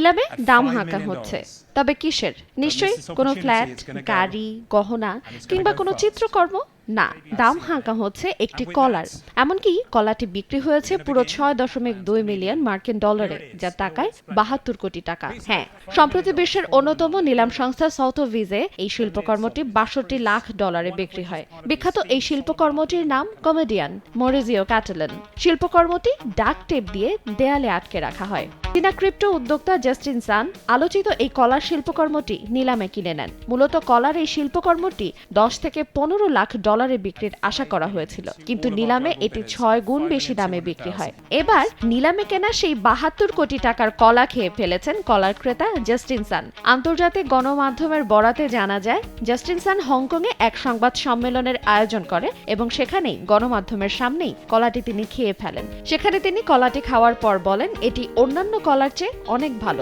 নিলামে দাম হাঁকা হচ্ছে, তবে কিসের? নিশ্চয়ই কোনো ফ্ল্যাট, গাড়ি, গহনা কিংবা কোনো চিত্রকর্ম না, দাম হাঁকা হচ্ছে একটি কলার। এমনকি কলাটি বিক্রি হয়েছে পুরো ৬.২ মিলিয়ন মার্কিন ডলারে, যা টাকায় ৭২ কোটি টাকা। হ্যাঁ, সম্প্রতি বিশ্বের অন্যতম নিলাম সংস্থা সথোভিজে এই শিল্পকর্মটি ৬২ লাখ ডলারে বিক্রি হয়। বিখ্যাত এই শিল্পকর্মটির নাম কমেডিয়ান মরিজিও ক্যাটালান। শিল্পকর্মটি ডাক টেপ দিয়ে দেয়ালে আটকে রাখা হয়। চীনা ক্রিপ্টো উদ্যোক্তা জাস্টিন সান আলোচিত এই কলার শিল্পকর্মটি নিলামে কিনে নেন। মূলত কলার এই শিল্পকর্মটি ১০ থেকে ১৫ লাখ ডলারে বিক্রির আশা করা হয়েছিল, কিন্তু নিলামে এটি ৬ গুণ বেশি দামে বিক্রি হয়। এবার নিলামে কেনা সেই ৭২ কোটি টাকার কলা খেয়ে ফেলেছেন কলার ক্রেতা জাস্টিন সান। আন্তর্জাতিক গণমাধ্যমের বরাতে জানা যায়, জাস্টিন সান হংকংয়ে এক সংবাদ সম্মেলনের আয়োজন করে এবং সেখানেই গণমাধ্যমের সামনেই কলাটি তিনি খেয়ে ফেলেন। সেখানে তিনি কলাটি খাওয়ার পর বলেন, এটি অন্যান্য কলার চেয়ে অনেক ভালো।